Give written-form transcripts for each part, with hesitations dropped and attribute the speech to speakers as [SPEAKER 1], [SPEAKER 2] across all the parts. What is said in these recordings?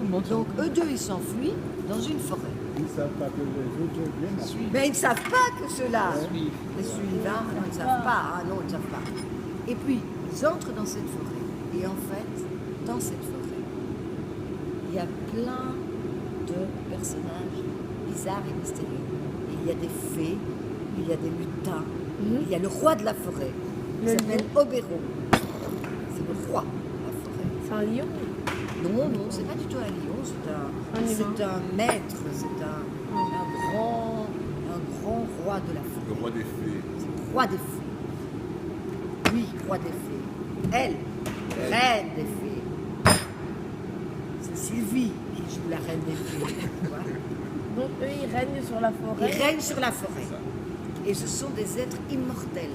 [SPEAKER 1] Donc eux deux, ils s'enfuient dans une forêt.
[SPEAKER 2] Ils ne savent pas que les autres viennent après.
[SPEAKER 1] Mais ils ne savent pas que ceux-là
[SPEAKER 3] Suivent.
[SPEAKER 1] les suivent. Hein? Non, ils ne savent pas. Ah non, ils ne savent pas. Et puis, ils entrent dans cette forêt. Et en fait, dans cette forêt, il y a plein de personnages bizarres et mystérieux. Il y a des fées, il y a des lutins, il y a le roi de la forêt. Il s'appelle Oberon. C'est le roi de la forêt.
[SPEAKER 4] C'est un lion?
[SPEAKER 1] Non, non, c'est pas du tout un lion, c'est un maître, c'est un grand roi de la forêt.
[SPEAKER 5] Le roi des fées.
[SPEAKER 1] C'est le roi des fées. Lui, roi des fées. Elle, reine des fées. C'est Sylvie qui joue la reine des fées. Tu vois.
[SPEAKER 4] Donc eux, ils règnent sur la forêt.
[SPEAKER 1] Ils règnent sur la forêt. Et ce sont des êtres immortels.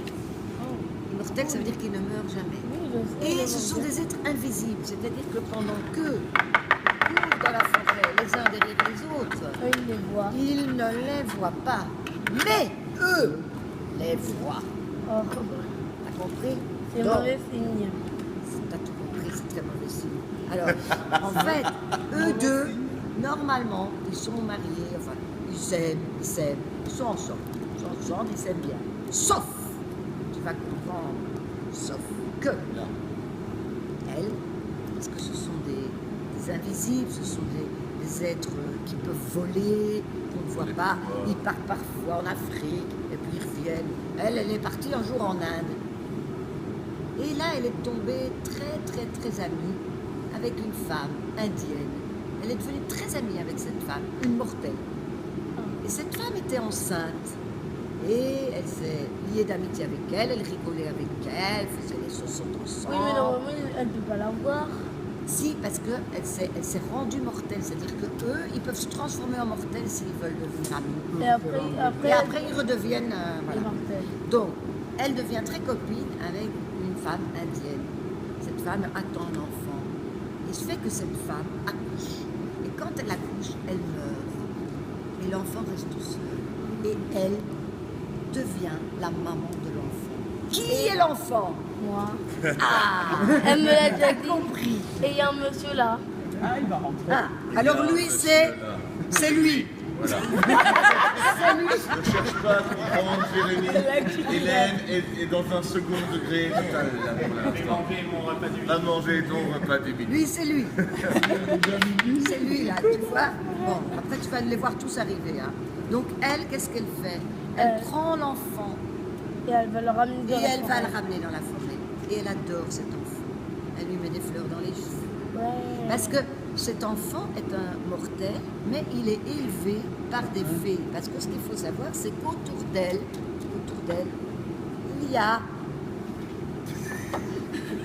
[SPEAKER 1] Immortels, ça veut dire qu'ils ne meurent jamais.
[SPEAKER 4] Oui, je sais,
[SPEAKER 1] Et ce sont des êtres invisibles, c'est-à-dire que pendant que courent dans la forêt, les uns derrière les autres,
[SPEAKER 4] eux, ils les voient.
[SPEAKER 1] ils ne les voient pas. Mais eux les voient.
[SPEAKER 4] Oh,
[SPEAKER 1] T'as compris?
[SPEAKER 4] c'est
[SPEAKER 1] Donc,
[SPEAKER 4] mauvais signe.
[SPEAKER 1] t'as tout compris, c'est très mauvais signe. Alors, en fait, eux deux, normalement, ils sont mariés, enfin, ils s'aiment, ils sont ensemble. Ils sont ensemble, ils s'aiment bien. Sauf, tu vas comprendre, sauf que elle, parce que ce sont des invisibles, ce sont des êtres qui peuvent voler, qu'on ne voit pas. Ils partent parfois en Afrique, et puis ils reviennent. Elle est partie un jour en Inde. Et là, elle est tombée très amie avec une femme indienne. Elle est devenue très amie avec cette femme, une mortelle. Et cette femme était enceinte. Et elle s'est liée d'amitié avec elle rigolait avec elle, faisait les saucons ensemble.
[SPEAKER 4] Oui, mais normalement, elle ne peut pas la voir.
[SPEAKER 1] Si, parce qu'elle s'est rendue mortelle. C'est-à-dire qu'eux, ils peuvent se transformer en mortels s'ils veulent devenir amis.
[SPEAKER 4] Et
[SPEAKER 1] Et après, ils redeviennent... voilà.
[SPEAKER 4] immortelle.
[SPEAKER 1] Donc, elle devient très copine avec une femme indienne. Cette femme attend un enfant. Il se fait que cette femme accouche. Et quand elle accouche, elle meurt. Et l'enfant reste tout seul. Et elle devient la maman de l'enfant. Qui est l'enfant?
[SPEAKER 4] Moi.
[SPEAKER 1] Ah,
[SPEAKER 4] Elle me l'a déjà dit.
[SPEAKER 1] compris.
[SPEAKER 4] Et il y a un monsieur là.
[SPEAKER 2] Ah, il va rentrer.
[SPEAKER 1] Ah, alors lui, c'est lui.
[SPEAKER 5] Voilà.
[SPEAKER 1] C'est lui.
[SPEAKER 5] Ne cherche pas à comprendre, Jérémy. Hélène est dans un second degré. Va manger ton repas du midi.
[SPEAKER 1] Lui, c'est lui. C'est lui, là, tu vois. Bon, après, tu vas les voir tous arriver. Hein. Donc, elle, qu'est-ce qu'elle fait? Elle prend l'enfant
[SPEAKER 4] Et elle va le ramener
[SPEAKER 1] et
[SPEAKER 4] dans la
[SPEAKER 1] elle va
[SPEAKER 4] forêt.
[SPEAKER 1] le ramener dans la forêt. Et elle adore cet enfant. Elle lui met des fleurs dans les cheveux.
[SPEAKER 4] Ouais.
[SPEAKER 1] Parce que cet enfant est un mortel, mais il est élevé par des fées. Parce que ce qu'il faut savoir, c'est qu'autour d'elle, il y a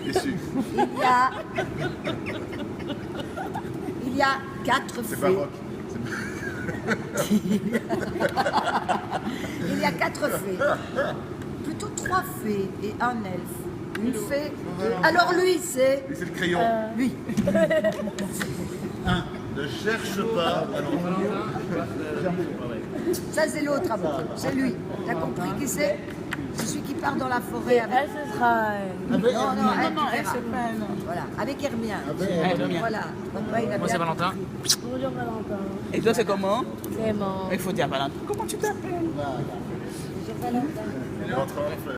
[SPEAKER 5] Déçu.
[SPEAKER 1] il y a 4
[SPEAKER 5] C'est
[SPEAKER 1] fées.
[SPEAKER 5] baroque.
[SPEAKER 1] Il y a 4 fées. Plutôt 3 fées et un elfe. Une fée. Alors lui, c'est...
[SPEAKER 5] Et c'est le crayon.
[SPEAKER 1] Lui.
[SPEAKER 5] Ne cherche pas.
[SPEAKER 1] Ça, c'est l'autre amoureux. C'est lui. T'as compris qui c'est? C'est celui qui part dans la forêt avec...
[SPEAKER 4] Elle, ce sera...
[SPEAKER 1] Non, elle, tu
[SPEAKER 3] elle
[SPEAKER 1] verras.
[SPEAKER 3] c'est pas elle.
[SPEAKER 1] Voilà, avec Hermien.
[SPEAKER 3] Hermien.
[SPEAKER 1] Voilà. Papa, il a
[SPEAKER 3] Moi c'est
[SPEAKER 1] bien
[SPEAKER 3] Valentin.
[SPEAKER 1] compris.
[SPEAKER 4] Bonjour Valentin.
[SPEAKER 3] Et toi c'est comment?
[SPEAKER 4] C'est mon...
[SPEAKER 3] Il faut dire Valentin. Comment tu t'appelles?
[SPEAKER 1] Bonjour, Valentin.
[SPEAKER 5] Il est en train de faire.